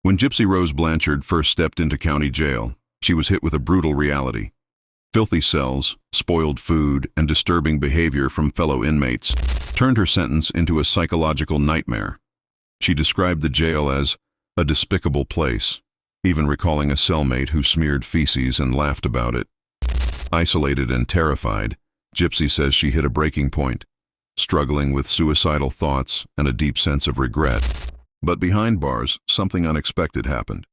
When Gypsy Rose Blanchard first stepped into county jail, she was hit with a brutal reality. Filthy cells, spoiled food, and disturbing behavior from fellow inmates turned her sentence into a psychological nightmare. She described the jail as a despicable place, even recalling a cellmate who smeared feces and laughed about it. Isolated and terrified, Gypsy says she hit a breaking point, struggling with suicidal thoughts and a deep sense of regret. But behind bars, something unexpected happened.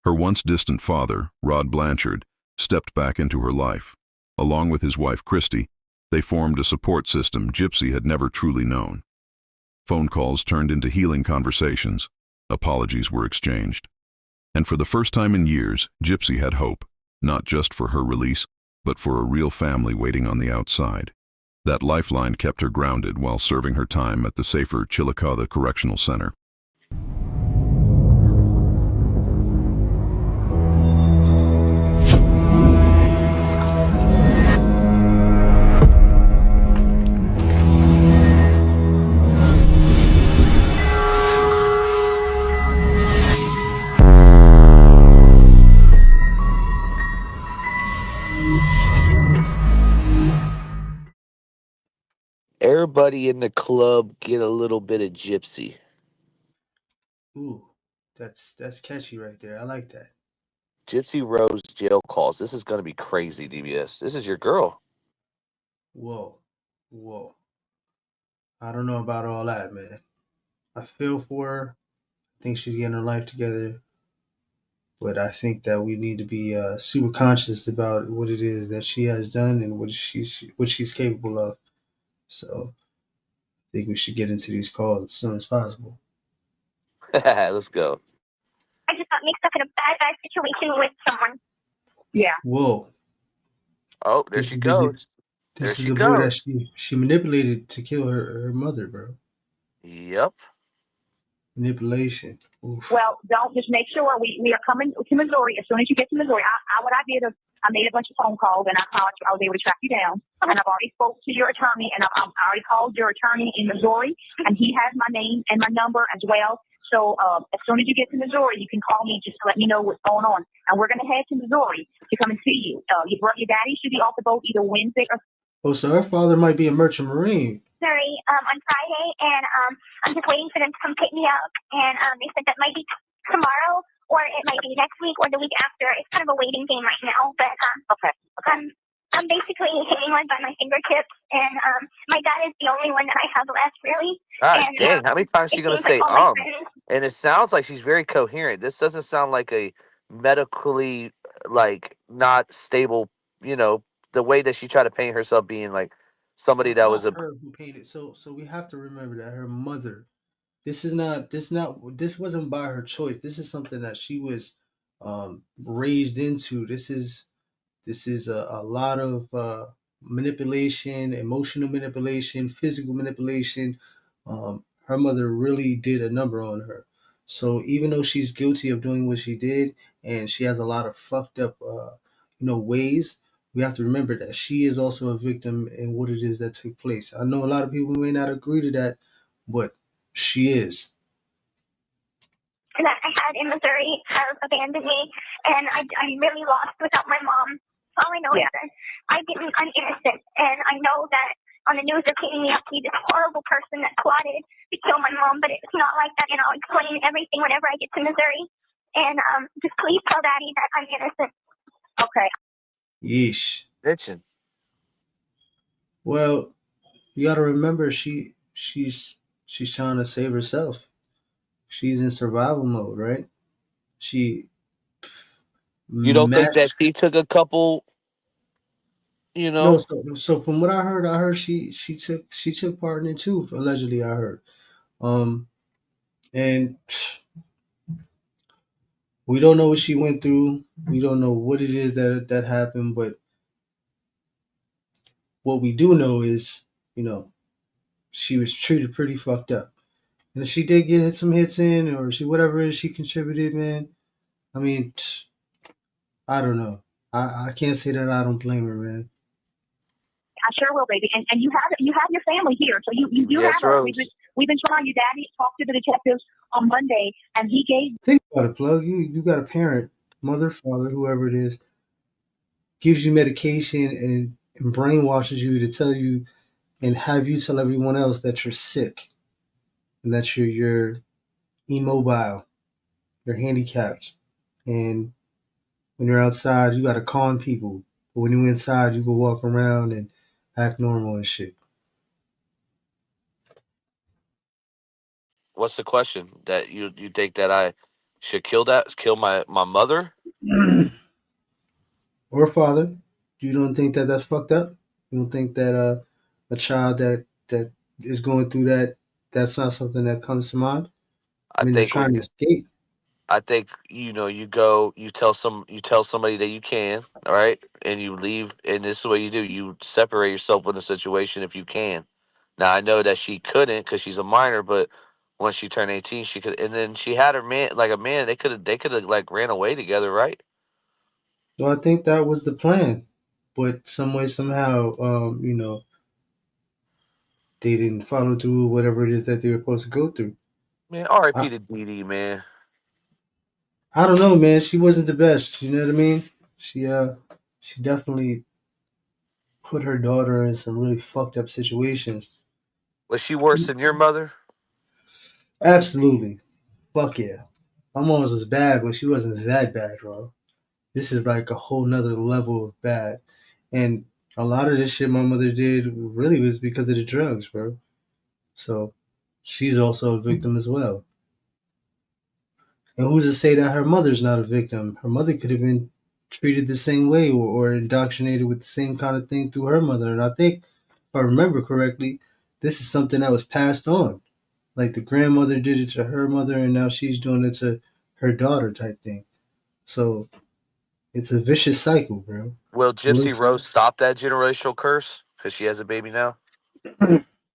Her once distant father, Rod Blanchard, stepped back into her life. Along with his wife, Christy, they formed a support system Gypsy had never truly known. Phone calls turned into healing conversations. Apologies were exchanged. And for the first time in years, Gypsy had hope, not just for her release, but for a real family waiting on the outside. That lifeline kept her grounded while serving her time at the safer Chillicothe Correctional Center. Everybody in the club get a little bit of Gypsy. Ooh, that's catchy right there. I like that. Gypsy Rose jail calls. This is going to be crazy, DBS. This is your girl. Whoa. I don't know about all that, man. I feel for her. I think she's getting her life together. But I think that we need to be super conscious about what it is that she has done and what she's capable of. So I think we should get into these calls as soon as possible. Let's go. I just got mixed up in a bad situation with someone. Yeah. Whoa. Oh, there she goes. This is the boy that she manipulated to kill her mother, bro. Yep. Manipulation. Oof. Well, don't just make sure we are coming to Missouri. As soon as you get to Missouri, what I did is I made a bunch of phone calls and I was able to track you down. And I've already spoke to your attorney and I already called your attorney in Missouri and he has my name and my number as well. So as soon as you get to Missouri, you can call me just to let me know what's going on. And we're going to head to Missouri to come and see you. Your daddy should be off the boat either Wednesday or... Oh, so her father might be a merchant marine. Sorry, on Friday, and I'm just waiting for them to come pick me up. And they said that might be tomorrow, or it might be next week, or the week after. It's kind of a waiting game right now, but okay. I'm basically hanging on by my fingertips, and my dad is the only one that I have left, really. Dang, how many times is she gonna say And it sounds like she's very coherent. This doesn't sound like a medically not stable, the way that she tried to paint herself being like somebody that was her who painted. So we have to remember that her mother, this wasn't by her choice. This is something that she was raised into. This is a lot of manipulation, emotional manipulation, physical manipulation. Her mother really did a number on her. So even though she's guilty of doing what she did, and she has a lot of fucked up, ways, we have to remember that she is also a victim in what it is that took place. I know a lot of people may not agree to that, but she is. That I had in Missouri have abandoned me, and I'm really lost without my mom. All I know is that I'm innocent, and I know that on the news they're painting me up to be this horrible person that plotted to kill my mom, but it's not like that, and I'll explain everything whenever I get to Missouri. And just please tell Daddy that I'm innocent. Okay. Yeesh. Bitchin'. Well, you got to remember she's trying to save herself. She's in survival mode, right? You don't think that she took a couple, No, so from what I heard she took part in it too, allegedly, I heard. And we don't know what she went through. We don't know what it is that happened, but what we do know is, she was treated pretty fucked up. And if she did get some hits in, or whatever it is she contributed, man, I mean, I don't know. I can't say that I don't blame her, man. I sure will, baby. And you have your family here, so you do have us. We've been trying. Your daddy talked to the detectives on Monday, and he gave. Think about it, plug. You got a parent, mother, father, whoever it is, gives you medication and brainwashes you to tell you and have you tell everyone else that you're sick and that you're immobile, you're handicapped, and when you're outside, you got to con people. But when you're inside, you can walk around and act normal and shit. What's the question? That you think that I should kill my mother? Or father, you don't think that that's fucked up? You don't think that a child that is going through that's not something that comes to mind? I I mean, they're think trying to escape. you tell somebody that you can, all right, and you leave, and this is what you do. You separate yourself from the situation if you can. Now I know that she couldn't because she's a minor, but once she turned 18, she could, and then she had her man like a man. They could have like ran away together, right? So I think that was the plan, but some way somehow, they didn't follow through whatever it is that they were supposed to go through. Man, R.I.P. I to Dee Dee, man. I don't know, man. She wasn't the best. You know what I mean? She definitely put her daughter in some really fucked up situations. Was she worse than your mother? Absolutely. Fuck yeah. My mom's was bad, but she wasn't that bad, bro. This is like a whole nother level of bad. And a lot of this shit my mother did really was because of the drugs, bro. So she's also a victim as well. And who's to say that her mother's not a victim? Her mother could have been treated the same way or indoctrinated with the same kind of thing through her mother. And I think, if I remember correctly, this is something that was passed on. Like the grandmother did it to her mother, and now she's doing it to her daughter, type thing. So it's a vicious cycle, bro. Will And Gypsy listen, Rose stop that generational curse because she has a baby now?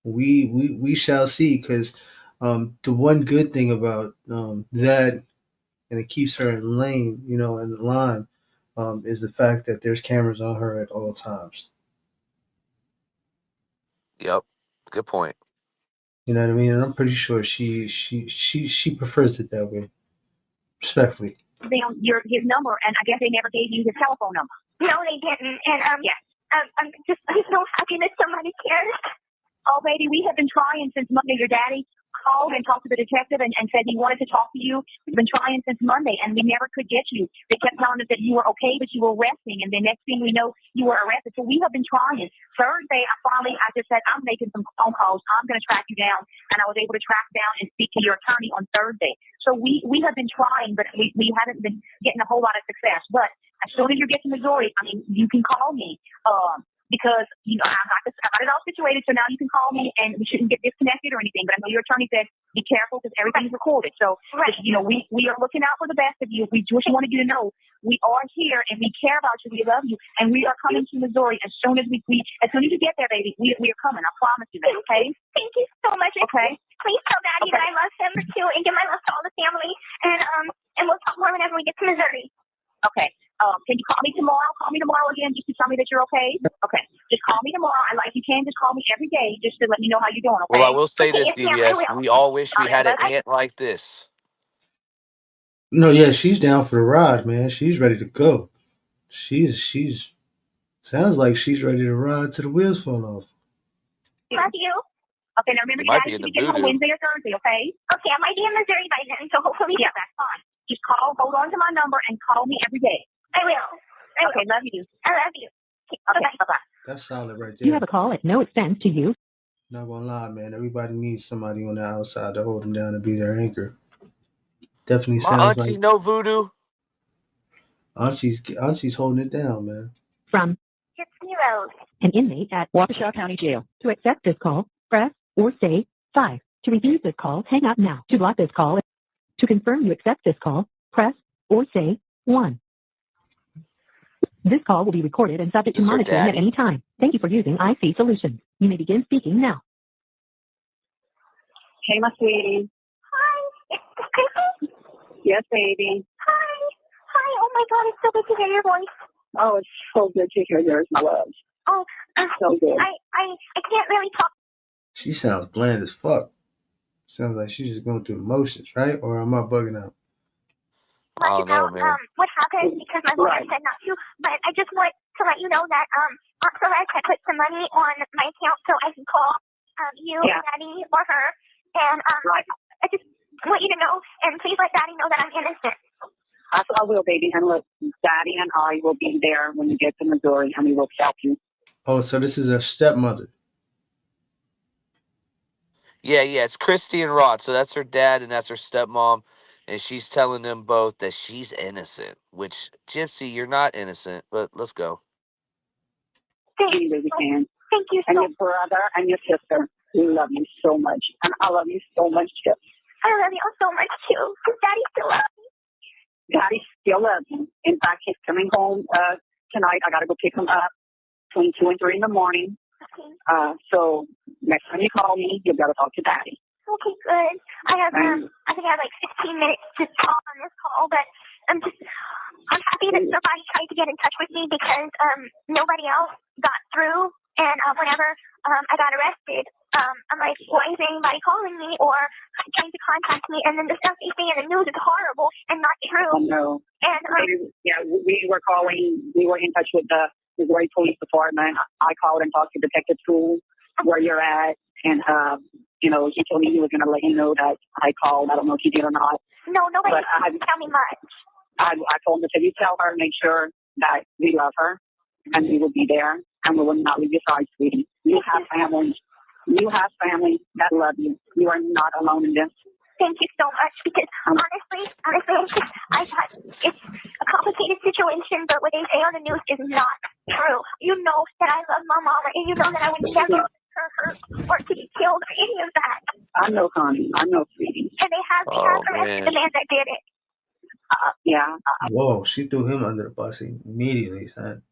we shall see. Because the one good thing about that, and it keeps her in lane, in line, is the fact that there's cameras on her at all times. Yep, good point. You know what I mean? And I'm pretty sure she prefers it that way. Respectfully. Them his number, and I guess they never gave you his telephone number. No, they didn't. And Yes. I'm so happy that somebody cares. Oh, baby, we have been trying since Monday. Your daddy called and talked to the detective and said he wanted to talk to you. We've been trying since Monday, and we never could get you. They kept telling us that you were okay, but you were resting, and the next thing we know, you were arrested. So we have been trying. Thursday, I just said, I'm making some phone calls. I'm going to track you down, and I was able to track down and speak to your attorney on Thursday. So we have been trying, but we haven't been getting a whole lot of success. But as soon as you get to Missouri, I mean, you can call me. Because, I got it all situated, so now you can call me, and we shouldn't get disconnected or anything. But I know your attorney said be careful because everything's recorded. So, we are looking out for the best of you. We just wanted you to know we are here, and we care about you. We love you, and we are coming to Missouri as soon as as soon as you get there, baby. We are coming. I promise you that. Okay? Thank you so much. Okay. Please tell Daddy that I love him too, and give my love to all the family. And we'll talk more whenever we get to Missouri. Okay. Can you call me tomorrow? Call me tomorrow again just to tell me that you're okay? Okay. Just call me tomorrow. You can just call me every day just to let me know how you're doing, okay? Well, I will say Okay, this, yes, ma'am, I DBS. will. We all wish we had an aunt like this. No, yeah, she's down for the ride, man. She's ready to go. She's sounds like she's ready to ride till the wheels fall off. Love you. Okay, now remember, You might Daddy be in should the be getting home voodoo. Wednesday or Thursday, okay? Okay, I might be in Missouri by then, so hopefully. Yeah, that's fine. Just hold on to my number and call me every day. I will. Okay, love you. I love you. Okay, bye-bye. That's solid right there. You have a call at no expense to you. Not gonna lie, man. Everybody needs somebody on the outside to hold them down and be their anchor. Definitely My sounds auntie like no voodoo. Auntie's holding it down, man. From Gypsy Rose. an inmate at Waukesha County Jail. To accept this call, press or say 5. To refuse this call, hang up now. To block this call, to confirm you accept this call, press or say 1. This call will be recorded and subject to This her monitoring at daddy? any time. Thank you for using IC Solutions. You may begin speaking now. Hey, my sweetie. Hi. It's Chrissy. Yes, baby. Hi. Hi. Oh my God, it's so good to hear your voice. Oh, it's so good to hear yours, my love. Oh, So good. I can't really talk. She sounds bland as fuck. Sounds like she's just going through the motions, right? Or am I bugging out? I don't know, man. What happened because my lawyer said not to, but I just want to let you know that Aunt Celeste had put some money on my account so I can call you, Daddy, or her, and I just want you to know, and please let Daddy know that I'm innocent. I will, baby. And look, Daddy and I will be there when you get to Missouri, and we will help you. Oh, so this is her stepmother. Yeah, it's Christy and Rod. So that's her dad and that's her stepmom. And she's telling them both that she's innocent. Which, Gypsy, you're not innocent, but let's go. Thank you. Thank you so much. And your brother and your sister, we love you so much. And I love you so much, too. I love you so much, too. Because Daddy still loves me. Daddy still loves you. In fact, he's coming home tonight. I got to go pick him up between 2 and 3 in the morning. Okay. So next time you call me, you've got to talk to Daddy. Okay, good. I think I have like 15 minutes to talk on this call, but I'm happy that somebody tried to get in touch with me because nobody else got through. And whenever I got arrested, I'm like, why is anybody calling me or trying to contact me? And then the stuff they say in the news is horrible and not true. Oh, no. And we were in touch with the Missouri Police Department. I called and talked to Detective School where you're at, and he told me he was going to let you know that I called. I don't know if he did or not. No, nobody didn't tell me much. I told him to you tell her, make sure that we love her, and we will be there, and we will not leave your side, sweetie. You have family. You have family that love you. You are not alone in this. Thank you so much, because honestly, I thought it's a complicated situation, but what they say on the news is not true. You know that I love my mama, and you know that I would never let her hurt or to be killed or any of that. I know, honey. I know, sweetie. And they have arrested the man that did it. Whoa, she threw him under the bus immediately, son.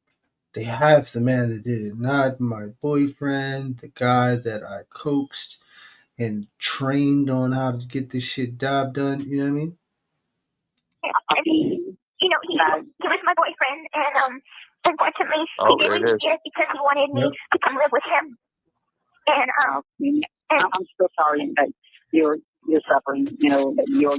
They have the man that did it, not my boyfriend, the guy that I coaxed and trained on how to get this shit job done. You know what I mean? He was my boyfriend, and unfortunately, he didn't do it because he wanted me to come live with him. And I'm so sorry that you're suffering. That you're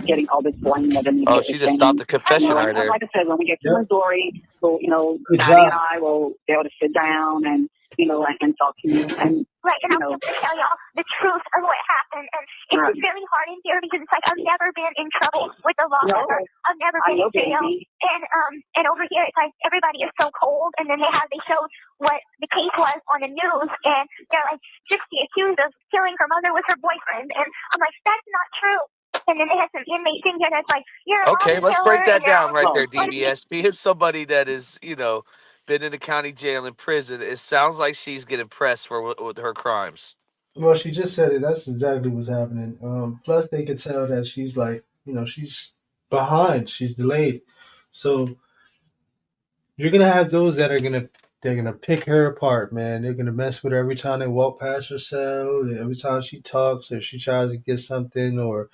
getting all this blame that she just stopped the confession right there. Like I said, when we get to Missouri, so Daddy and I will be able to sit down and and talk to you. And right, and I'll be able to tell y'all the truth of what happened. And it's really hard in here because it's like I've never been in trouble with the law. I've never been in jail. And over here it's like everybody is so cold. And then they showed what the case was on the news, and they're like, Gypsy accused of killing her mother with her boyfriend. And I'm like, that's not true. And then they had some inmates in here that's like, you're okay, let's break that down right there, DBS. Here's somebody that is, been in the county jail and prison. It sounds like she's getting pressed for with her crimes. Well, she just said it. That's exactly what's happening. Plus, they could tell that she's like, she's behind. She's delayed. So you're gonna have those that are they're gonna pick her apart, man. They're gonna mess with her every time they walk past her cell, every time she talks or she tries to get something, or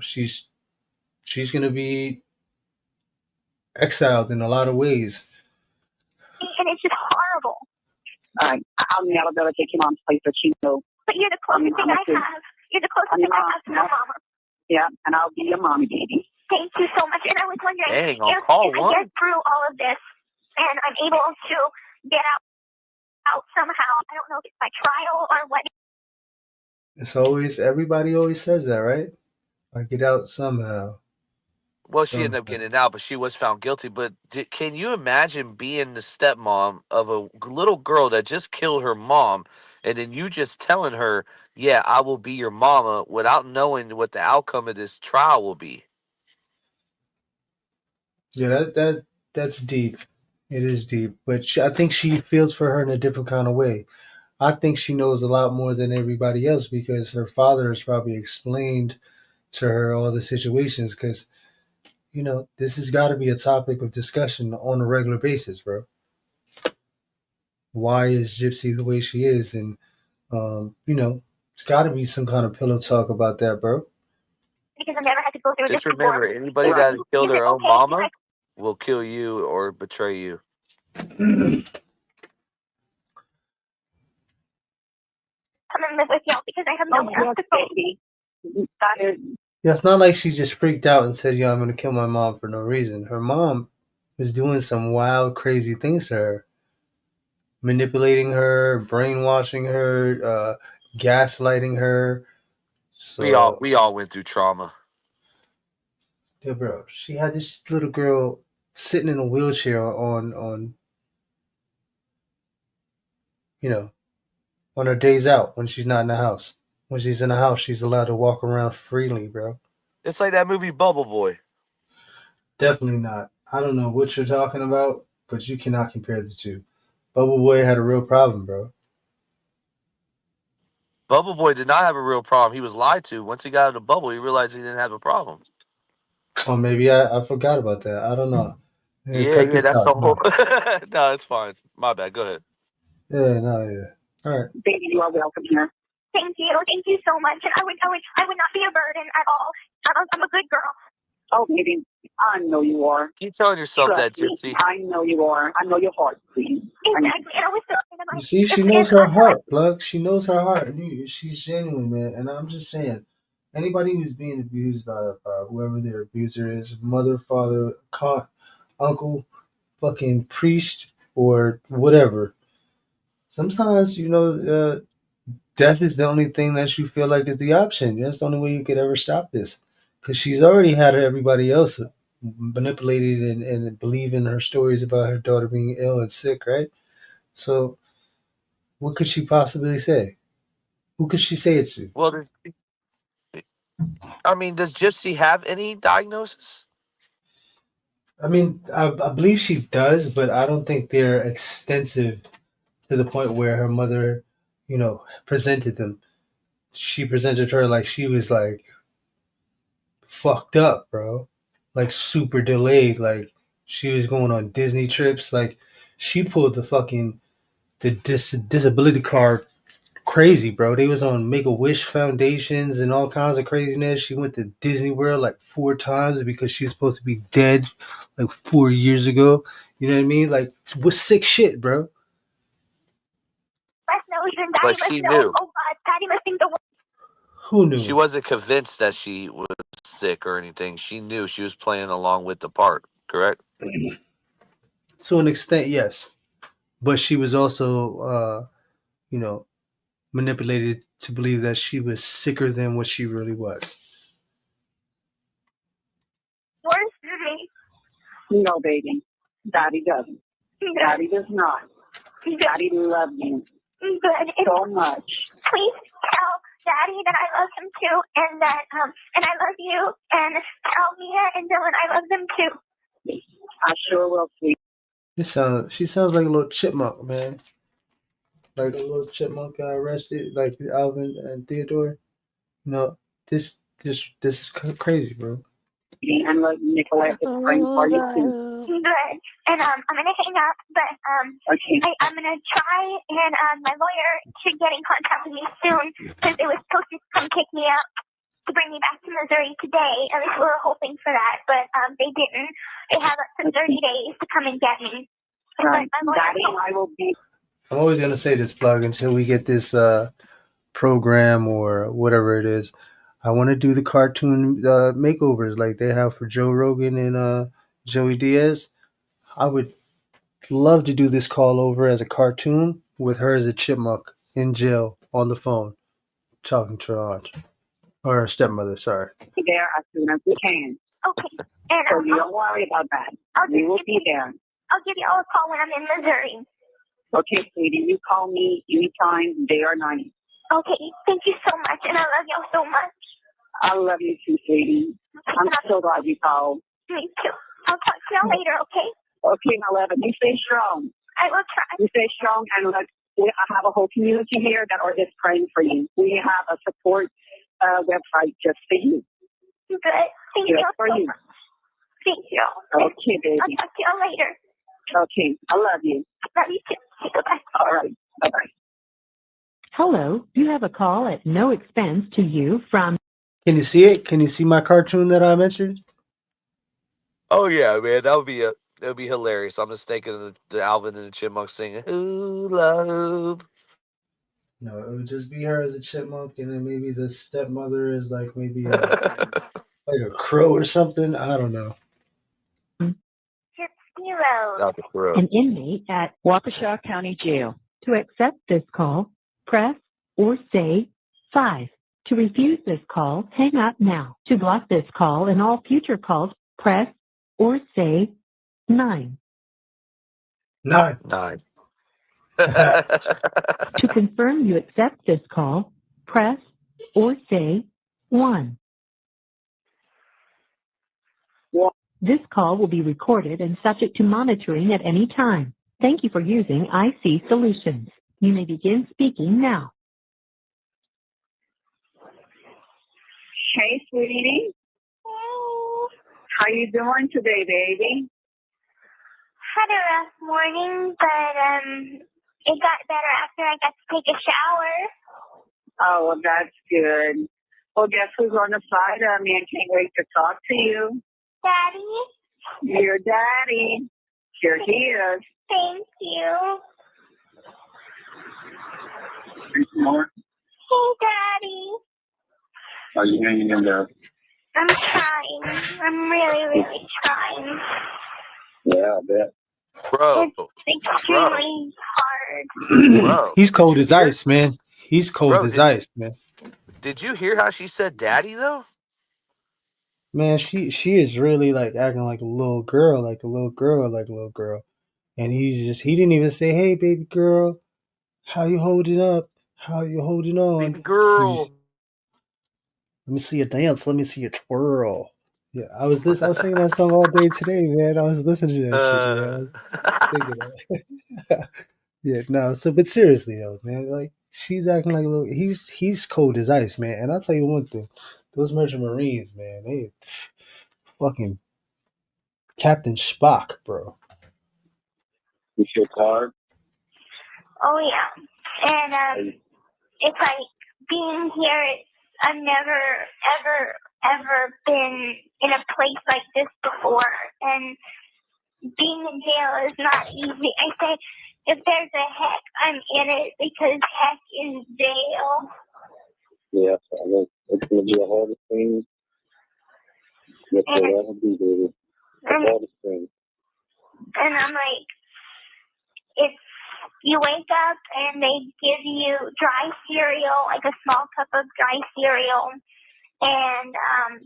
she's gonna be exiled in a lot of ways. And it's just horrible. I'll never be able to take your mom's place, but But you're the closest thing I have. You're the closest thing I have to my mama. Yeah, and I'll be your mommy, baby. Thank you so much. And I was wondering if I get through all of this and I'm able to get out somehow. I don't know if it's by trial or what. Everybody always says that, right? I get out somehow. Well, she ended up getting out, but she was found guilty. But can you imagine being the stepmom of a little girl that just killed her mom, and then you just telling her, yeah, I will be your mama, without knowing what the outcome of this trial will be? Yeah, that's deep. It is deep. But I think she feels for her in a different kind of way. I think she knows a lot more than everybody else because her father has probably explained to her all the situations, because this has got to be a topic of discussion on a regular basis, bro. Why is Gypsy the way she is? And it's got to be some kind of pillow talk about that, bro. Because I never had to go through Just this remember, before. anybody that killed their own mama will kill you or betray you. come and live with y'all because I have nowhere else to go. Yeah, it's not like she just freaked out and said, "Yo, I'm gonna kill my mom for no reason." Her mom was doing some wild, crazy things to her, manipulating her, brainwashing her, gaslighting her. So, We all went through trauma. yeah, bro, she had this little girl sitting in a wheelchair on you know on her days out when she's not in the house. When she's in the house, she's allowed to walk around freely, bro. It's like that movie Bubble Boy. Definitely not. I don't know what you're talking about, but you cannot compare the two. Bubble Boy had a real problem, bro. Bubble Boy did not have a real problem. He was lied to. Once he got out of the bubble, he realized he didn't have a problem. Or maybe I forgot about that. I don't know. Cut Yeah, this that's out. the whole. No, it's fine. My bad. Go ahead. Yeah, no, yeah. All right. Baby, you are welcome here. Thank you so much. And I would not be a burden at all. I'm a good girl. Oh, baby, I know you are. Keep telling yourself that, Trust me, Gypsy. I know you are. I know your heart, please. Exactly. And I was talking about. You see, she knows her heart, Plug. She knows her heart. She's genuine, man. And I'm just saying, anybody who's being abused by whoever their abuser is, mother, father, uncle, fucking priest, or whatever, sometimes, death is the only thing that you feel like is the option. That's the only way you could ever stop this. Because she's already had everybody else manipulated and believe in her stories about her daughter being ill and sick, right? So what could she possibly say? Who could she say it to? Well, does Gypsy have any diagnosis? I mean, I believe she does, but I don't think they're extensive to the point where her mother, presented them. She presented her like she was like fucked up, bro. Like super delayed. Like she was going on Disney trips. Like she pulled the disability card crazy, bro. They was on Make a Wish foundations and all kinds of craziness. She went to Disney World like 4 times because she was supposed to be dead like 4 years ago. You know what I mean? Like with sick shit, bro. Even Daddy But must she know. knew. Oh God, Daddy must think the world. Who knew? She wasn't convinced that she was sick or anything. She knew she was playing along with the part, correct? To an extent, yes. But she was also, you know, manipulated to believe that she was sicker than what she really was. Worse than me. No, baby. Daddy doesn't. Daddy does not. Daddy loves you so much. Please tell Daddy that I love him too, and that and I love you, and tell Mia and Dylan I love them too. I sure will, sweet. She sounds like a little chipmunk, man. Like a little chipmunk got arrested, like Alvin and Theodore. No, this is crazy, bro. And let Nicolette is praying for you too. Good. And I'm gonna hang up, but okay. I'm gonna try and my lawyer should get in contact with me soon because it was supposed to come pick me up to bring me back to Missouri today. At least we were hoping for that, but they didn't. They have up to 30 days to come and get me. Right. Daddy and I will be. I'm always gonna say this, Plug, until we get this program or whatever it is. I want to do the cartoon makeovers like they have for Joe Rogan and Joey Diaz. I would love to do this call over as a cartoon with her as a chipmunk in jail on the phone talking to her aunt or her stepmother. Sorry. Be there as soon as we can. Okay. And so you don't worry about that. We will be there. I'll give you all a call when I'm in Missouri. Okay, sweetie. You call me anytime, day or night. Okay. Thank you so much, and I love y'all so much. I love you too, sweetie. I'm so glad you called. Me too. I'll talk to y'all later, okay? Okay, my love. You stay strong. I will try. You stay strong, and I have a whole community here that are just praying for you. We have a support website just for you. Good. Thank you for so you. much. Thank you. Okay, baby. I'll talk to y'all later. Okay. I love you. Love you too. Bye-bye. All right. Bye-bye. Hello, you have a call at no expense to you from... Can you see it? Can you see my cartoon that I mentioned? Oh yeah, man, that would be hilarious. I'm just thinking of the Alvin and the Chipmunks singing "Ooh, love." No, it would just be her as a chipmunk, and then maybe the stepmother is like maybe a like a crow or something. I don't know. Gypsy Rose. Not the crow. An inmate at Waukesha County Jail. To accept this call, press or say 5. To refuse this call, hang up now. To block this call and all future calls, press or say 9. 9. 9. To confirm you accept this call, press or say 1. This call will be recorded and subject to monitoring at any time. Thank you for using IC Solutions. You may begin speaking now. Hey, sweetie. How you doing today, baby? Had a rough morning, but it got better after I got to take a shower. Oh, well, that's good. Well, guess who's on the side of me? I can't wait to talk to you. Daddy? Your daddy. Here he is. Thank you. More? Hey, Daddy. Are you hanging in there? I'm trying. I'm really trying. Yeah, I bet. Bro. It's extremely hard. Bro. He's cold Did as you hear? ice, man. He's cold Bro, as ice, man. did you hear how she said daddy, though? Man, she is really like acting like a little girl, like a little girl, like a little girl. And he didn't even say, "Hey, baby girl, how you holding up? How you holding on?" Baby girl. Let me see you dance. Let me see you twirl. Yeah, I was singing that song all day today, man. I was listening to that shit, man. I was thinking that. Yeah, no. So, but seriously though, man, like she's acting like a little. He's cold as ice, man. And I'll tell you one thing: those Merchant Marines, man, they fucking Captain Spock, bro. You feel tired? Oh, yeah. And it's like being here, I've never, ever been in a place like this before. And being in jail is not easy. I say, if there's a heck, I'm in it because heck is jail. Yeah, it's going to be the hardest thing that you'll ever do, baby. The hardest thing. And I'm like, it's, you wake up and they give you dry cereal, like a small cup of dry cereal. And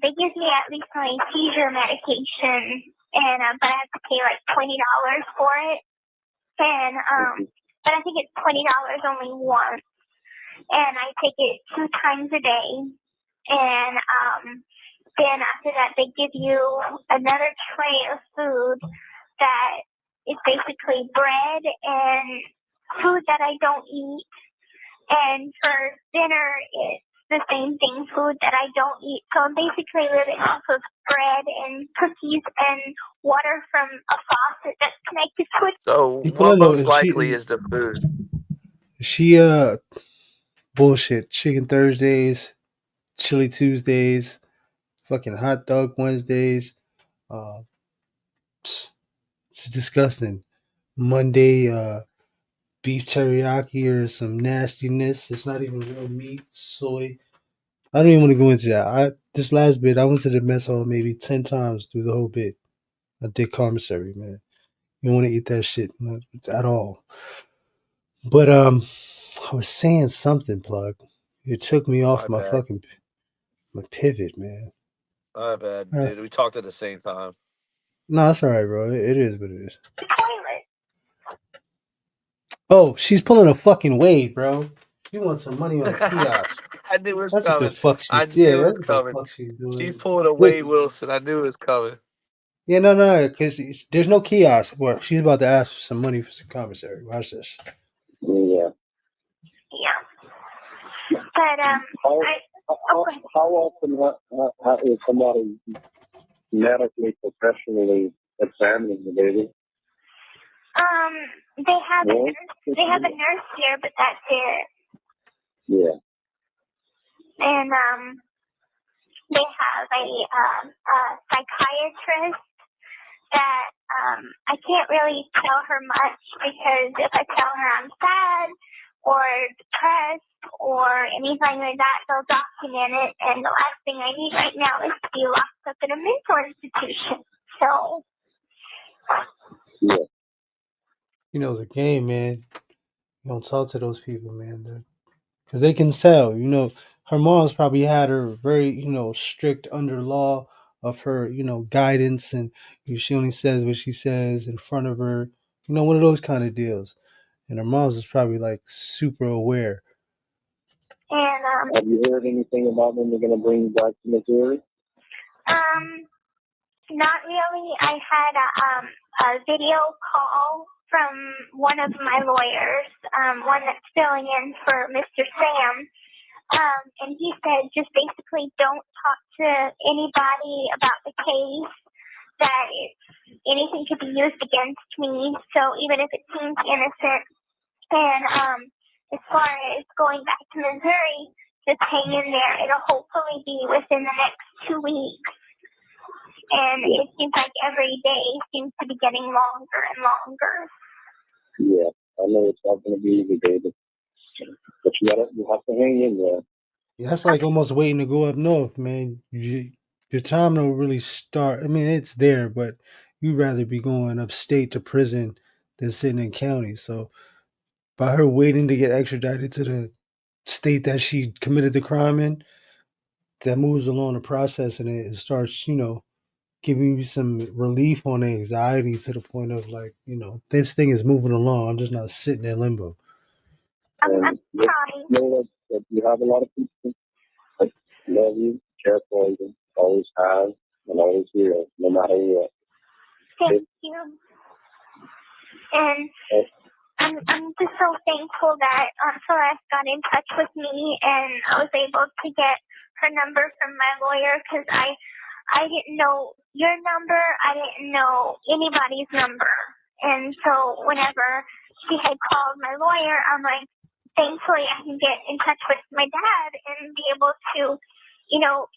they give me at least my seizure medication, and but I have to pay like $20 for it. And but I think it's $20 only once, and I take it 2 times a day. And then after that, they give you another tray of food that is basically bread and food that I don't eat. And for dinner, it's the same thing, food that I don't eat. So I'm basically living off of bread and cookies and water from a faucet that's connected to it. So People what don't know most likely is the food? she bullshit. Chicken Thursdays, Chili Tuesdays, fucking hot dog Wednesdays. Uh, it's disgusting. Monday, beef teriyaki or some nastiness. It's not even real meat, soy. I don't even want to go into that. This last bit, I went to the mess hall maybe 10 times through the whole bit. I did commissary, man. You don't want to eat that shit at all. But I was saying something, plug. It took me off My my bad. fucking my pivot, man. My bad, dude. We talked at the same time. No, that's all right, bro. It is what it is. The toilet. Oh, she's pulling a fucking Wade, bro. She wants some money on a kiosk. I knew it was That's what the coming. fuck I she's. Yeah, knew it was that's what the coming. fuck she's She doing. pulled a Wade There's, Wilson. I knew it was coming. yeah, no, because there's no kiosk. Well, she's about to ask for some money for some commissary. Watch this. Yeah. Yeah. But how often is somebody medically, professionally examining the baby? they have a nurse here, but that's it. Yeah. And they have a psychiatrist that I can't really tell her much because if I tell her I'm sad or depressed or anything like that, they'll document it. And the last thing I need right now is to be locked up in a mental institution. So, Yeah. You know, it's a game, man. You don't talk to those people, man, because they can tell. You know, her mom's probably had her very, strict under law of her, guidance, and she only says what she says in front of her. You know, one of those kind of deals. And her mom's is probably like super aware. and Have you heard anything about when they're going to bring you back to Missouri? not really. I had a video call from one of my lawyers, one that's filling in for Mr. Sam. And he said just basically don't talk to anybody about the case, that anything could be used against me. So even if it seems innocent. And as far as going back to Missouri, just hang in there. It'll hopefully be within the next 2 weeks. And it seems like every day seems to be getting longer and longer. Yeah, I know it's not going to be easy, baby. But you have to hang in there. Yeah, that's like almost waiting to go up north, man. Your time don't really start. I mean, it's there, but you'd rather be going upstate to prison than sitting in county. So by her waiting to get extradited to the state that she committed the crime in, that moves along the process and it starts, giving you some relief on the anxiety to the point of like, this thing is moving along. I'm just not sitting in limbo. I'm And trying. know that you have a lot of people that love you, care for you, always have, and always will, no matter what. Thank you. And I'm just so thankful that Celeste got in touch with me and I was able to get her number from my lawyer, because I didn't know your number. I didn't know anybody's number. And so whenever she had called my lawyer, I'm like, thankfully I can get in touch with my dad and be able to,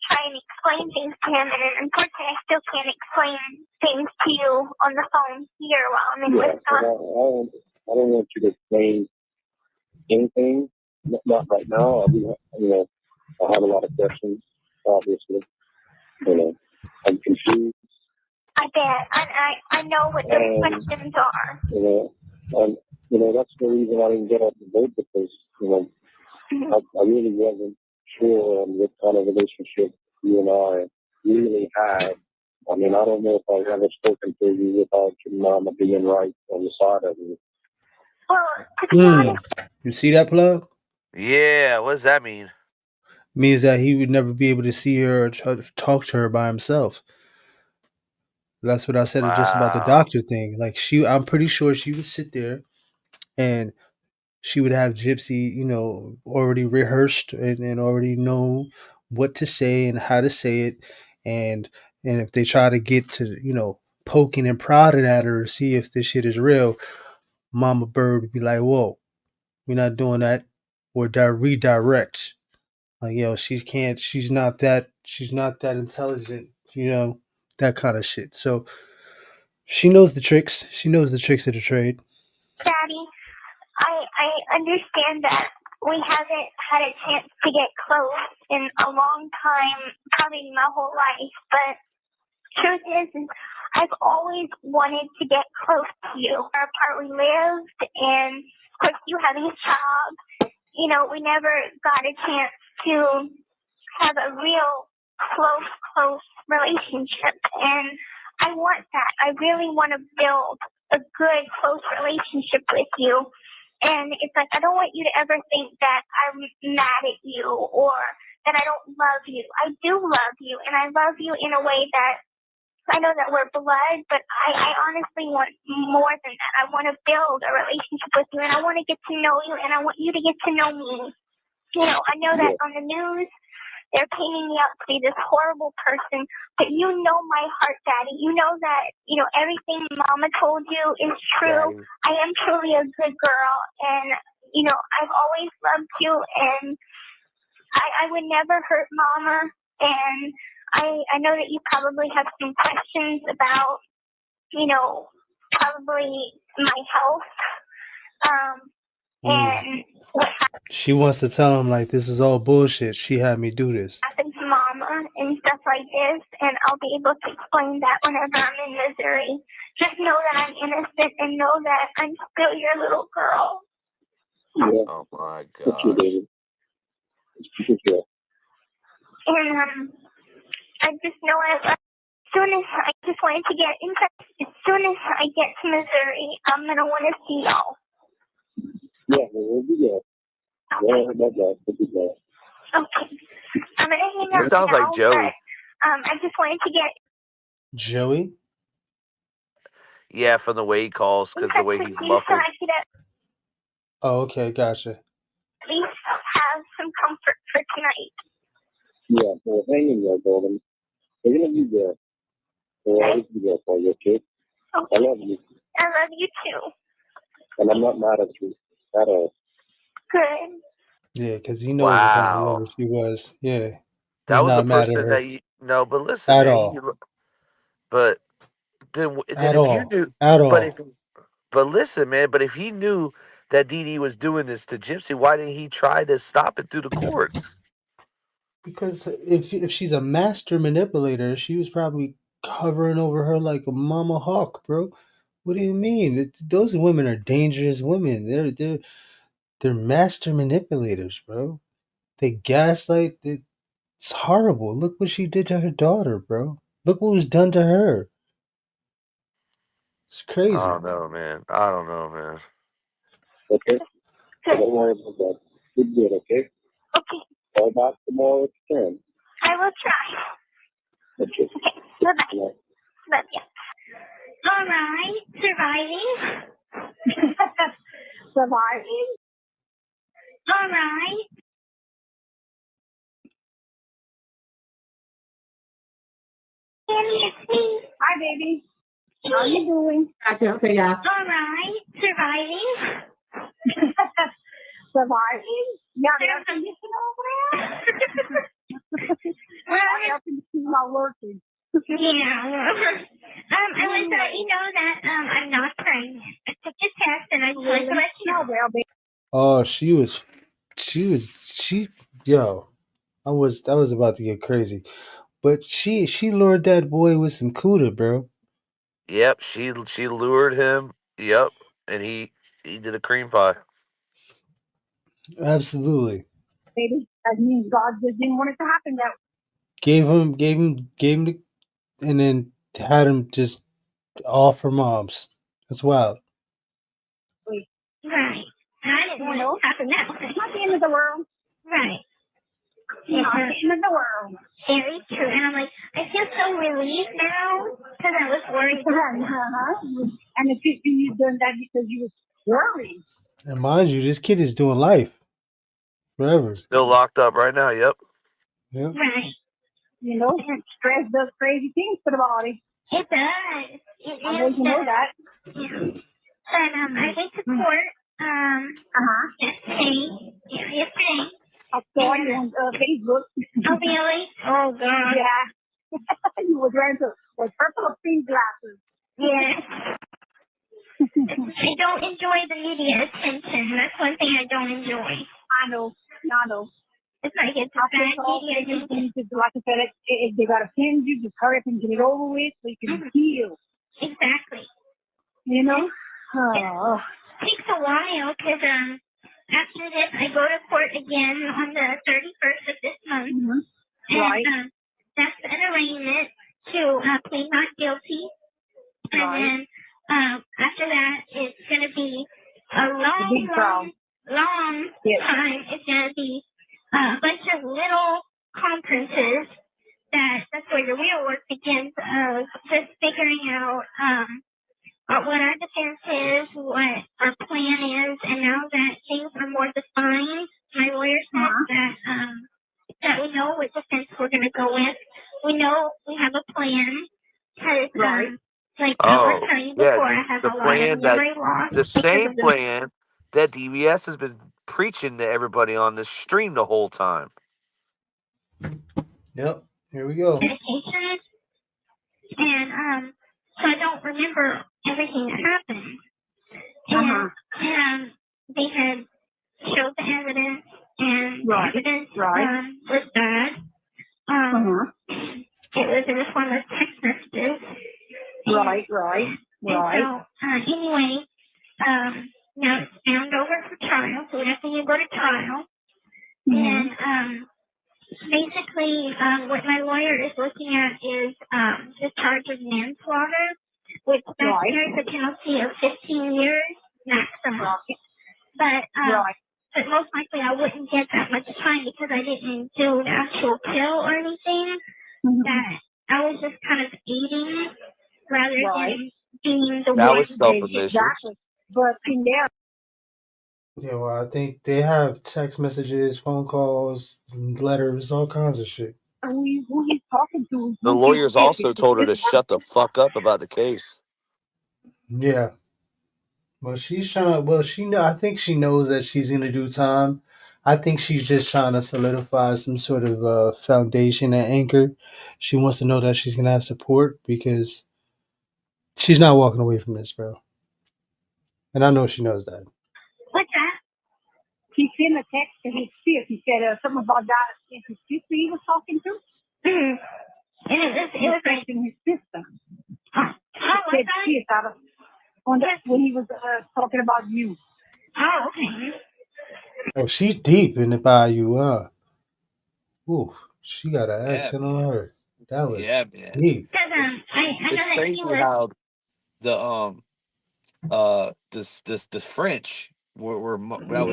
try and explain things to him. And unfortunately, I still can't explain things to you on the phone here while I'm in Wisconsin. I don't want you to explain anything. Not right now. I have a lot of questions, obviously. I'm confused. I bet. I know what those questions are. And that's the reason I didn't get off the boat, because, I really wasn't sure on what kind of relationship you and I really had. I mean, I don't know if I've ever spoken to you without your mama being right on the side of you. Well, to be honest, you see that plug? Yeah, what does that mean? Means that he would never be able to see her or talk to her by himself. That's what I said just about the doctor thing. Like I'm pretty sure she would sit there and she would have Gypsy, already rehearsed and already know what to say and how to say it. And if they try to get to, poking and prodding at her to see if this shit is real, Mama Bird would be like, whoa, we're not doing that. Or redirect. Like, she's not that intelligent, that kind of shit. So she knows the tricks. She knows the tricks of the trade. Daddy, I understand that we haven't had a chance to get close in a long time, probably my whole life, but truth is I've always wanted to get close to you. Our part we lived, and of course you having a job, we never got a chance to have a real close relationship, and I want that. I really want to build a good, close relationship with you. And it's like, I don't want you to ever think that I'm mad at you or that I don't love you. I do love you, and I love you in a way that I know that we're blood, but I honestly want more than that. I want to build a relationship with you, and I want to get to know you, and I want you to get to know me. I know that on the news, they're painting me out to be this horrible person, but you know my heart, Daddy. You know that, everything Mama told you is true. Daddy. I am truly a good girl, and, I've always loved you, and I would never hurt Mama, and I know that you probably have some questions about, probably my health, and what She wants to tell him like this is all bullshit. She had me do this. happened to Mama and stuff like this, and I'll be able to explain that whenever I'm in Missouri. Just know that I'm innocent and know that I'm still your little girl. Yeah, Oh my thank you, gosh. David. Yeah. And I just know as soon as I just wanted to get in touch, as soon as I get to Missouri, I'm gonna want to see y'all. Yeah, we'll be there. Yeah, about that. We'll be there. Okay. I'm gonna hang He up sounds now, like Joey. but I just wanted to get Joey? Yeah, from the way he calls, in because the touch way with he's you so muffled. I could at Oh, okay, gotcha. least have some comfort for tonight. Yeah, so hang in there, Golden. We're going to be there. We'll always be there for you, okay? Okay. I love you. I love you too. And I'm not mad at you at all. Good. Yeah, because he knows what kind of Wow. woman she was. Yeah. He's That was the not mad at person her that you no, but listen, at man. all. But then At if you all. knew, At but if all. but listen, man. But if he knew that Dee Dee was doing this to Gypsy, why didn't he try to stop it through the courts? Because if she's a master manipulator, she was probably hovering over her like a mama hawk, bro. What do you mean? Those women are dangerous women. They're master manipulators, bro. They gaslight. It's horrible. Look what she did to her daughter, bro. Look what was done to her. It's I crazy. don't know, man. I don't know, man. Okay? So don't worry about that. We're good, okay? Okay. Call back tomorrow if you can. I will try. Okay. Okay. Bye-bye. Yeah. Love you. All right. Surviving. Surviving. All right. Annie, it's me. Hi, baby. How you doing? Okay, yeah. All right. Surviving. Surviving. Yeah, air conditioner over there. Well, air conditioner's not working. Yeah. I want to let you know that I'm not pregnant. I took the test and I just wanted to let you know. Well, baby. Oh, yo, I was about to get crazy. But she lured that boy with some CUDA, bro. Yep, she lured him. Yep, and he did a cream pie. Absolutely. Baby, that means God just didn't want it to happen that Gave him the, and then had him just off her mom's. That's wild. way. Right. I didn't want it to happen that way. It's not the end of the world. Right. It's not the end of the world. Very true. And I'm like, I feel so relieved now because I was worried. And if you done that because you was worried. And mind you, this kid is doing life forever. Still locked up right now. Yep. Yep. Right. You know, stress does crazy things to the body. It does. I know you know that. Yeah. But I went to court. Yesterday. I saw you on Facebook. Oh really? Oh God. Yeah. You were wearing those purple cream glasses. Yeah. I don't enjoy the media attention. That's one thing I don't enjoy. I know. It's like it's bad media attention. Like I said, if they got to pin you, just hurry up and get it over with so you can heal. Exactly. You know? Oh. It takes a while because after this I go to court again on the 31st of this month. Mm-hmm. Right. And that's an arraignment to plead not guilty. And then after that it's going to be a long time. It's going to be a bunch of little conferences. That's where the real work begins of just figuring out what our defense is, what our plan is, and now that things are more defined, my lawyer said that we know what defense we're going to go with. We know we have a plan. Because, like I was telling you before, I have a lot of memory loss. The same plan that DVS has been preaching to everybody on this stream the whole time. Yep. Here we go. Medication. And so I don't remember everything that happened. And they had showed the evidence, and the evidence was bad. It was in the form of text messages. Right. And so, anyway, now it's bound over for trial, so we have to go to trial. And basically, what my lawyer is looking at is the charge of manslaughter, which carries a penalty of 15 years maximum. But most likely I wouldn't get that much time because I didn't do an actual kill or anything. That I was just kind of aiding it rather than being the That one. was self-admission. Exactly. But in there, Yeah, well, I think they have text messages, phone calls, letters, all kinds of shit. who he's talking to. The lawyers also told her to shut the fuck up about the case. Yeah. Well, she's trying. Well, I think she knows that she's gonna do time. I think she's just trying to solidify some sort of foundation and anchor. She wants to know that she's gonna have support because she's not walking away from this, bro. And I know she knows that. What's that? He sent a text to his sis. He said something about that. Is his sister he was talking to? And it was like in his sister. oh, Said sis out of on that when he was talking about you. oh, okay. Oh, she's deep in the bayou. Ooh, she got an accent on her. That was man. deep. Because I It's know that crazy he was. how the French were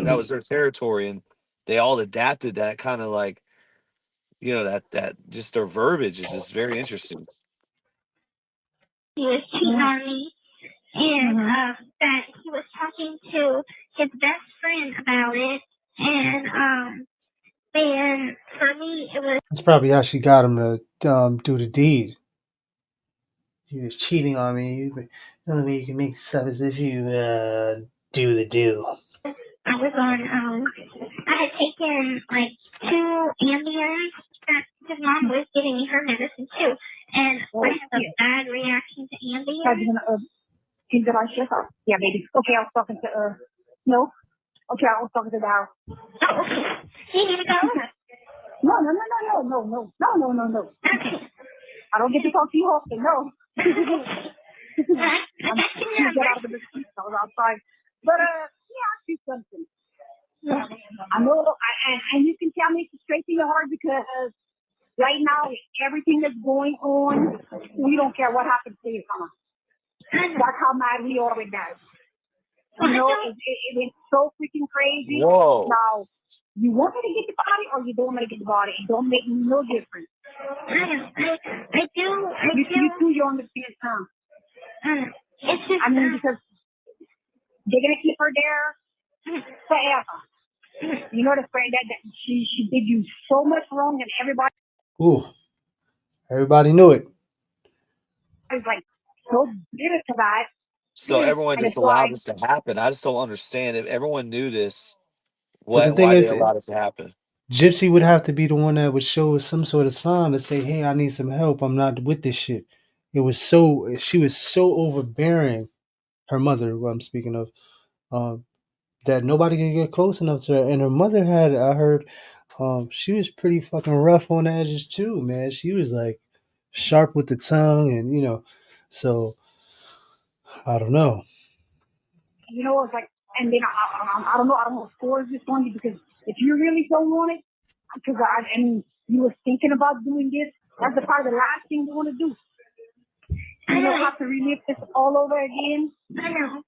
that was their territory, and they all adapted that kind of like, you know, that just their verbiage is just very interesting. He was cheating on me, and that he was talking to his best friend about it, and for me it was. That's probably how she got him to do the deed. He was cheating on me. The only way you can make stuff is if you do the do. I was on. I had taken like 2 Ambiens. His mom was giving me her medicine too, and I had a bad reaction to Ambien. Yeah, baby. Okay, I was talking to no. Okay, I was talking to the house. Oh, okay. You need to go? No. Okay. I don't get to talk to you often, no. I got your number. Get out of the business. I was outside. But yeah, I'll do something. I know, and you can tell me it's straight to your heart because right now, everything that's going on, we don't care what happens to your summer. That's how mad we are with that. You know, it's so freaking crazy. Whoa. Now, you want me to get the body or you don't want me to get the body? It don't make no difference. I do. You two, you understand, huh? It's just, I mean, because they're going to keep her there forever. You know, the friend that she did you so much wrong and everybody. Ooh. Everybody knew it. It's like so bitter to that. So everyone And just it's allowed like, this to happen. I just don't understand. If everyone knew this, But the thing why they is, allowed it to happen? Gypsy would have to be the one that would show some sort of sign to say, hey, I need some help. I'm not with this shit. She was so overbearing, her mother, who I'm speaking of, that nobody could get close enough to her. And her mother had, I heard, she was pretty fucking rough on the edges too, man. She was like sharp with the tongue and, you know, so I don't know. you know, it's like, and then I don't know what scores this on you because if you really don't want it, because I mean, you were thinking about doing this, that's probably the last thing you want to do. You don't have to relive this all over again. I know.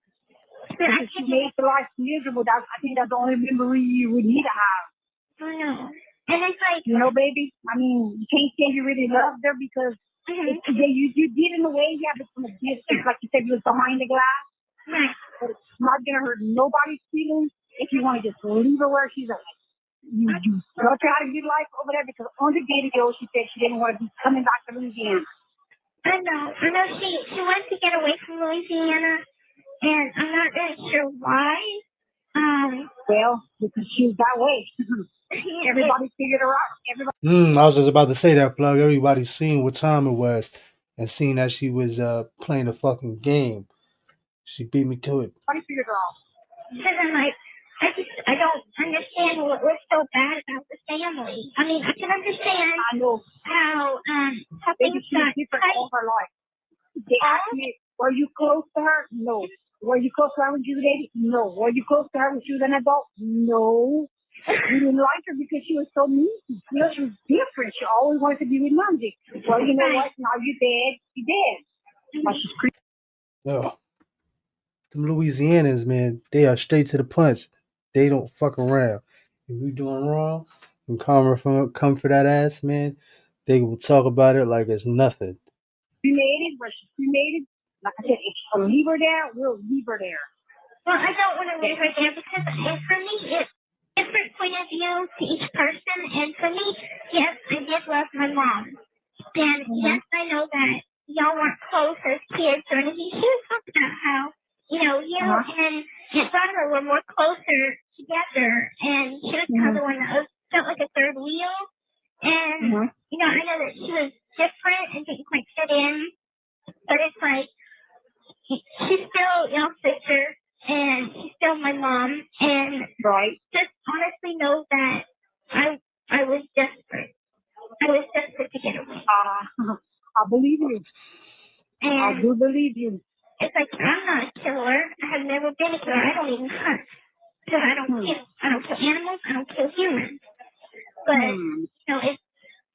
Because you made the life miserable. I think that's the only memory you would need to have. I know. And it's like, you know, baby, I mean, you can't say you really loved her because you did in a way, yeah, but from a distance, like you said, you was behind the glass. right. But it's not going to hurt nobody's feelings if you want to just leave her where she's at. You taught her how to do life over there because on the video, she said she didn't want to be coming back to Louisiana. I know. She wants to get away from Louisiana, and I'm not really sure why. Well, because she's that way. Everybody figured her out. I was just about to say that, Plug. Everybody seen what time it was and seen that she was playing a fucking game. She beat me to it. Everybody figured her out. Because I'm like, I don't understand what was so bad about the family. I mean, I can understand how things got different all her life. They asked me, were you close to her? No. Were you close to her when she was a baby? No. Were you close to her when she was an adult? No. We didn't like her because she was so mean. You know, she was different. She always wanted to be with Nancy. Well, you know what? Now you're dead. You're dead. But she's crazy. Oh, them Louisianans, man, they are straight to the punch. They don't fuck around. If you doing wrong and come for that ass, man, they will talk about it like it's nothing. Cremated, where she's cremated. Like I said, if she'll leave her there, we'll leave her there. Well, I don't want to leave her there because for me, it's different point of view to each person. And for me, yes, I did love my mom. And yes, I know that y'all weren't close as kids or anything. She was talking about how, you and his daughter were more closer together. And she was kind of the one that felt like a third wheel. And, I know that she was different and didn't quite fit in. But it's like, she's still y'all's sister, and she's still my mom, and just honestly know that I was desperate. I was desperate to get away. I believe you. And I do believe you. It's like, I'm not a killer. I have never been a killer. I don't even hunt. So I don't kill. I don't kill animals. I don't kill humans. But, it's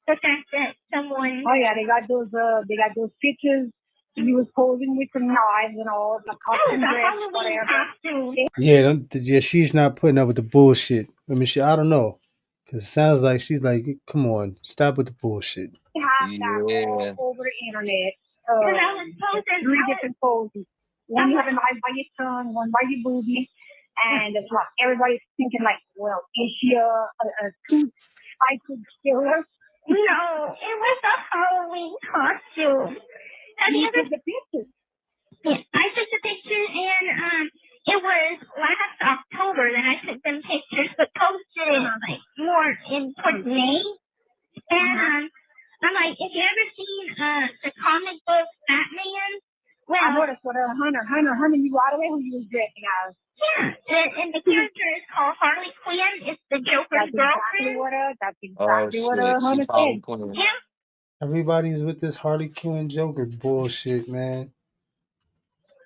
the fact that someone... Oh, yeah, they got those pictures. He was posing with some knives and all, the costume dress, whatever. Yeah, she's not putting up with the bullshit. I mean, I don't know, because it sounds like she's like, come on, stop with the bullshit. They have that all over the internet. 3 different poses. One you have a knife by your tongue, one by your booby, and it's like everybody's thinking like, well, is she a two-cycled killer? No, it was a Halloween costume. You took the picture. Yeah, I took the picture, and it was last October that I took them pictures, but posted it like more towards May. And I'm like, if you ever seen the comic book Batman, well, I noticed what Hunter you right away who you was dressing as. Yeah, and the character is called Harley Quinn. It's the Joker's girlfriend. That's exactly what Hunter said. Yeah. Everybody's with this Harley Quinn Joker bullshit, man.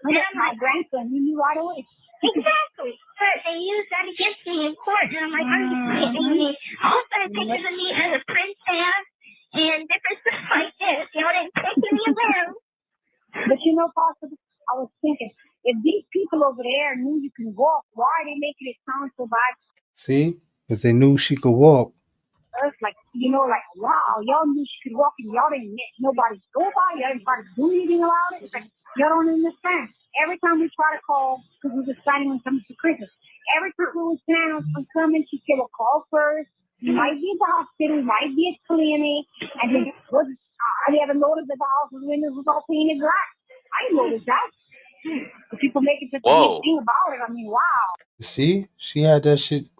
That's my grandson. You knew right away. Exactly. But they use that against me in court, and I'm like, are you kidding me? Also, pictures of me as a princess and different stuff like this. Y'all didn't pick me around. But possibly, I was thinking, if these people over there knew you can walk, why are they making it sound so bad? See? If they knew she could walk. It's like, wow, y'all knew she could walk and y'all didn't let nobody go by. Y'all didn't try to do anything about it. It's like, y'all don't understand. Every time we try to call, because we were planning on coming to Christmas, every time we were planning on coming, she said, well, call first. You might be at the hospital, might be at clinic. And then I never noticed that the house's windows was all painted black. I didn't notice that. The people making such a big thing about it. I mean, wow. See? She had that shit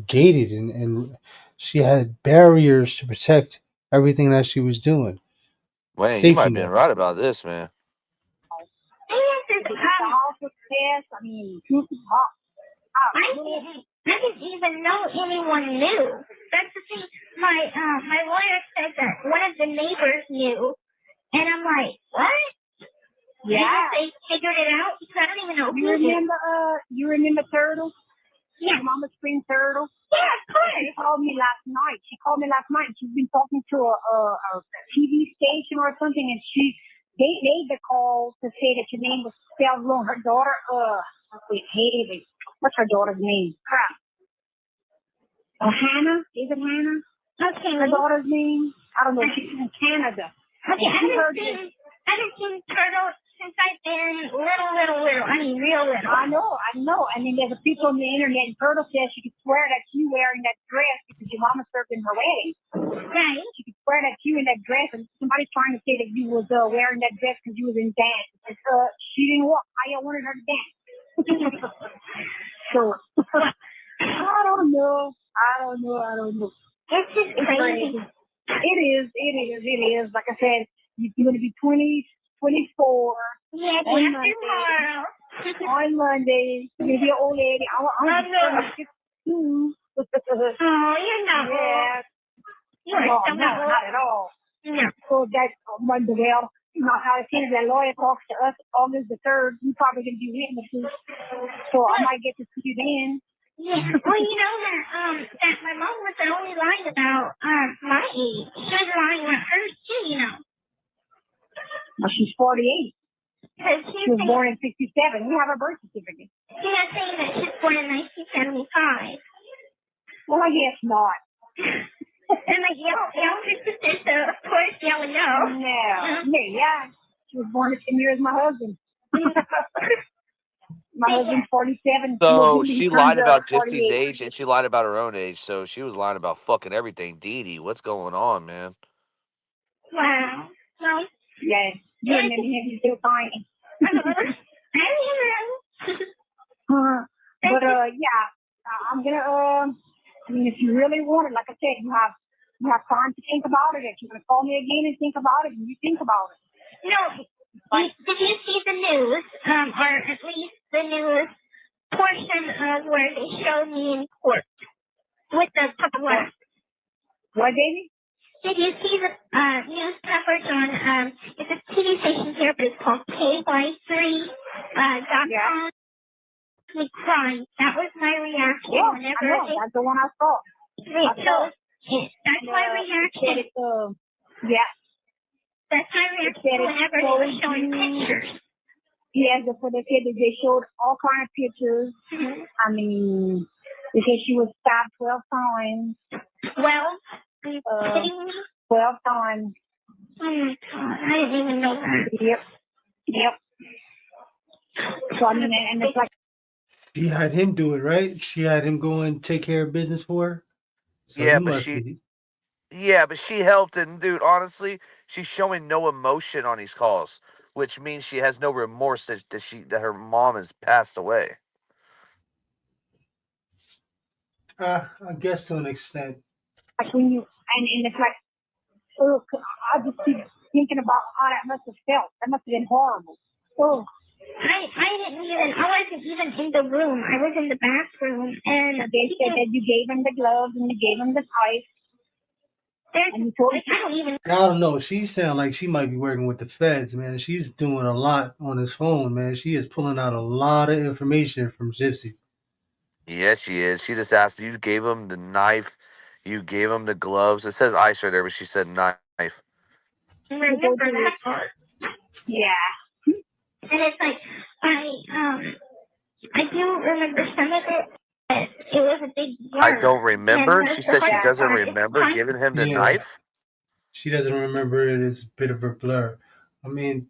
gated and she had barriers to protect everything that she was doing. Wayne, you might be right about this, man. The house was fast. I mean, truth is hot. I didn't even know anyone knew. That's the thing. My lawyer said that one of the neighbors knew, and I'm like, what? Yeah. They figured it out because I don't even know. You remember Turtle? Yeah. Mama Spring Turtle? Yeah, of course. She called me last night. She's been talking to a TV station or something, and they made the call to say that your name was spelled wrong. Her daughter, what's her daughter's name? Crap. Hannah? Is it Hannah? Okay. Her daughter's name? I don't know. She's in Canada. Okay, I haven't seen Turtle since I've been little. I mean, real little. I know. And then there's people on the internet, and Turtle says she could swear that you wearing that dress because your mama served in her wedding. Right. She could swear that you in that dress, and somebody's trying to say that you was wearing that dress because you was in dance. And, she didn't walk. How y'all wanted her to dance? So, I don't know. It's just crazy. It is. Like I said, you're going to be 24. Yeah, tomorrow. on Monday. You're the old lady. I'm Oh, 62. you're not Yeah. You're No, so not at all. No. So that's Monday. Well, you know how it is. The lawyer talks to us August the 3rd. You probably going to be witnesses. So I might get to see you then. Yeah. Well, you know that my mom was only lying about my age. She was lying about hers too, you know. Well, she's 48. Because She was born in 67. We have her birth certificate. She was saying that she was born in 1975. Well, I guess not. And like younger sister, so of course y'all would know. No. Yeah. She was born the same year as my husband. My husband's 47. So she lied about Gypsy's 48. age and she lied about her own age. So she was lying about fucking everything. Dee Dee, what's going on, man? Wow. Well, Yeah. You remember him? He's still tiny. But yeah, I'm gonna I mean, if you really want it, like I said, you have time to think about it. If you're gonna call me again and think about it, and you think about it. No. Did you see the news? Or at least the news portion of where they showed me in court with the couple of. What, baby? Did you see the news coverage on it's a TV station here, but it's called KY3.com? Yeah. We cried. That was my reaction Yeah, whenever I know. That's the one I saw. That's my reaction. Yeah. That's my reaction whenever they were showing pictures. Yeah, that's what they said. They showed all kinds of pictures. Mm-hmm. I mean, they said she was stabbed 12 times. 12? Are you kidding me? 12 times. Oh my God, I didn't even know that. Yep. So I mean, and it's like. She had him do it, right? She had him go and take care of business for her. So Yeah, he but must she be. Yeah, but she helped, and dude, honestly, she's showing no emotion on these calls, which means she has no remorse that her mom has passed away. I guess to an extent. Like when you and it's like, oh, I just keep thinking about how that must have felt. That must have been horrible. Oh. I wasn't even in the room. I was in the bathroom, and they said that you gave him the gloves and you gave him the ice. I don't know. She sounds like she might be working with the feds, man. She's doing a lot on his phone, man. She is pulling out a lot of information from Gypsy. Yeah, she is. She just asked, you gave him the knife, you gave him the gloves. It says ice right there, but she said knife. Remember that part? Yeah. And it's like, I do remember some of it, but it was a big blur. I don't remember? She said she doesn't remember giving him the knife? She doesn't remember it. It's a bit of a blur. I mean...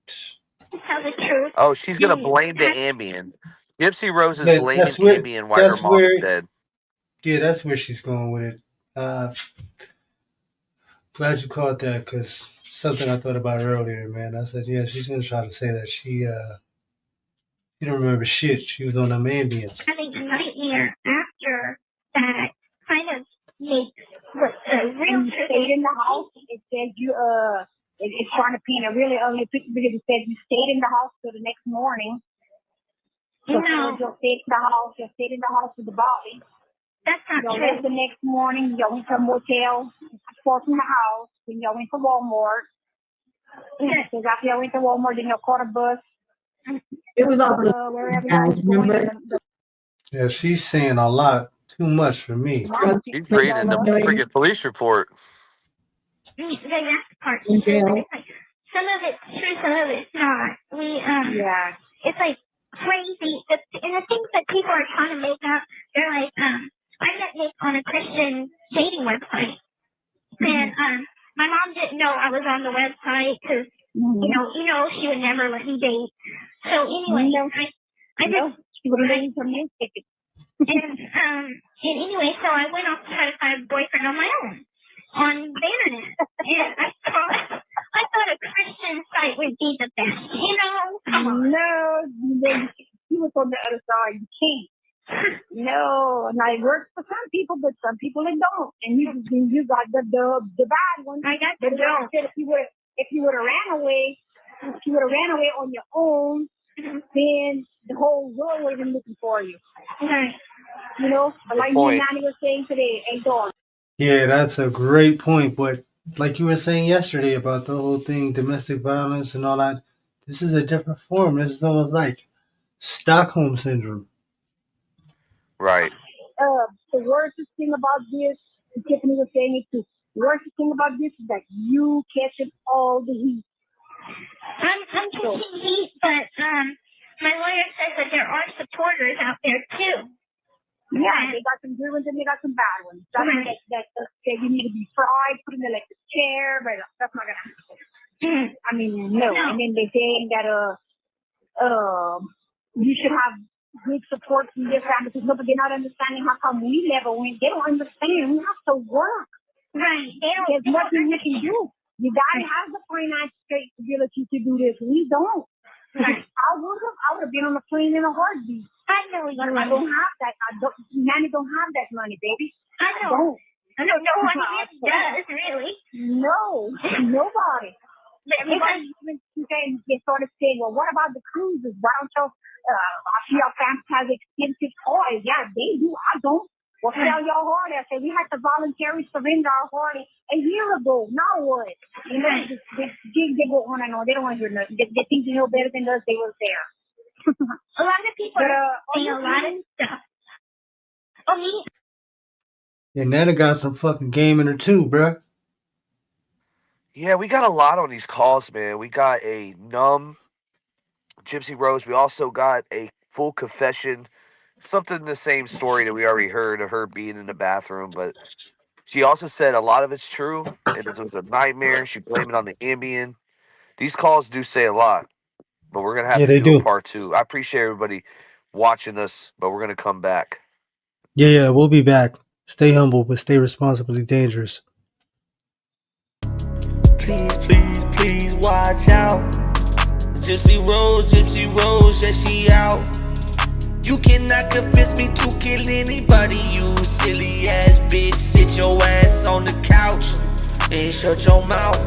Tell the truth. Oh, she's going to blame the Ambien. Gypsy Rose is blaming Ambien why her mom is dead. Yeah, that's where she's going with it. Glad you caught that, because something I thought about earlier, man. I said, yeah, she's going to try to say that she don't remember shit. She was on them Ambiens. Having a nightmare after that kind of makes what the real truth stayed in the house. It says you, it's trying to paint a really ugly picture because it says you stayed in the house till the next morning. So no. You stayed in the house. You stayed in the house with the body. That's not true. Left the next morning. You went to a motel. Far from the house. Then you went to Walmart. Yes. So after you went to Walmart, then you caught a bus. It was all wherever guys, remember? Yeah, she's saying a lot. Too much for me. She's reading the freaking police report. The last part. In jail. It's like, some of it's true, some of it's not. Yeah. It's like crazy. And the things that people are trying to make up, they're like, I met Nick on a Christian dating website. And my mom didn't know I was on the website because, you know, she would never let me date. So anyway, she would have let you some news tickets. And anyway, so I went off to try to find a boyfriend on my own on the internet. And I thought a Christian site would be the best, you know? Come on. No, you was on the other side. You can't. No, now it works for some people, but some people it don't. And you got the bad one. I got the joke. If you would have ran away on your own, then the whole world would have been looking for you. You know, but like point. me and Nani were saying today, ain't dog. Yeah, that's a great point. But like you were saying yesterday about the whole thing, domestic violence and all that, this is a different form. This is almost like Stockholm syndrome. Right. The worst thing about this, and Tiffany was saying it too, the worst thing about this is that you catching all the heat. I'm catching heat, but my lawyer says that there are supporters out there too. Yeah, they got some good ones and they got some bad ones. Some that say you need to be fried, put in the electric chair, but that's not gonna happen. I mean, no. And then they saying that you should have good support from your family because nobody they're not understanding how come we never went. They don't understand. We have to work. Right. There's nothing you can do. You gotta have the financial stability to do this. We don't. Right. I would have been on a plane in a heartbeat. I know you. I don't have that. Nanny don't have that money, baby. I know. I don't know what it does, really. No, nobody. Everybody even they started saying, well, what about the cruises? Why don't you, I see our families have expensive toys. Yeah, they do. I don't. Well, tell y'all hard. I say we had to voluntarily surrender our heart a year ago. Now what? You know, they go on and on. They don't want to hear nothing. They think they know better than us. They were there. A lot of people are saying a lot of stuff. And Nana got some fucking game in her too, bruh. Yeah, we got a lot on these calls, man. We got a numb Gypsy Rose. We also got a full confession. Something the same story that we already heard of her being in the bathroom, but she also said a lot of it's true, and it was a nightmare. She blamed it on the Ambien. These calls do say a lot, but we're going to have Yeah, to they do a do. part 2. I appreciate everybody watching us, but we're going to come back. Yeah, we'll be back. Stay humble, but stay responsibly dangerous. Please watch out. Gypsy Rose, yeah, she out. You cannot convince me to kill anybody, you silly ass bitch. Sit your ass on the couch and shut your mouth.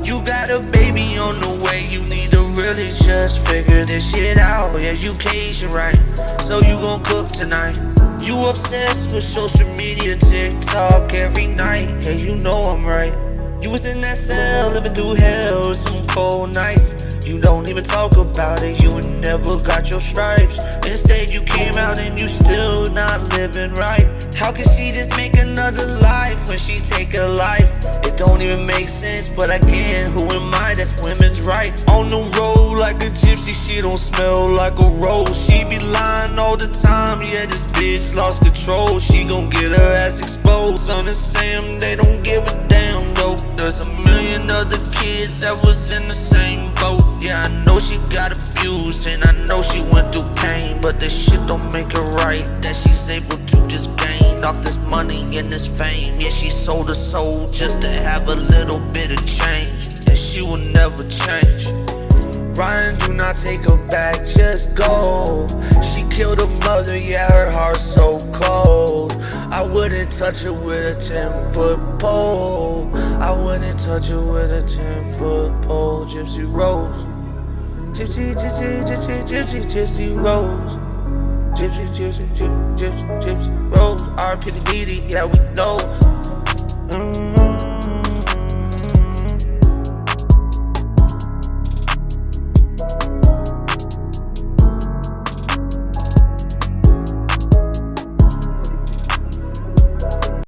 You got a baby on the way, you need to really just figure this shit out. Education, right? So you gon' cook tonight. You obsessed with social media, TikTok every night. Yeah, you know I'm right. You was in that cell, living through hell with some cold nights. You don't even talk about it, you never got your stripes. Instead you came out and you still not living right. How can she just make another life when she take a life? It don't even make sense, but again, who am I? That's women's rights. On the road like a gypsy, she don't smell like a rose. She be lying all the time, yeah, this bitch lost control. She gon' get her ass exposed. Son of Sam, they don't give a damn though. There's a million other kids that was in the same boat. Yeah, I know she got abused and I know she went through pain, but this shit don't make it right that she's able to just gain off this money and this fame. Yeah, she sold her soul just to have a little bit of change, and she will never change. Ryan, do not take her back, just go. She killed her mother, yeah, her heart's so cold. I wouldn't touch her with a 10-foot pole. I wouldn't touch her with a 10-foot pole. Gypsy Rose. Gypsy Rose. Gypsy Rose. R.P. the Didi, yeah, we know.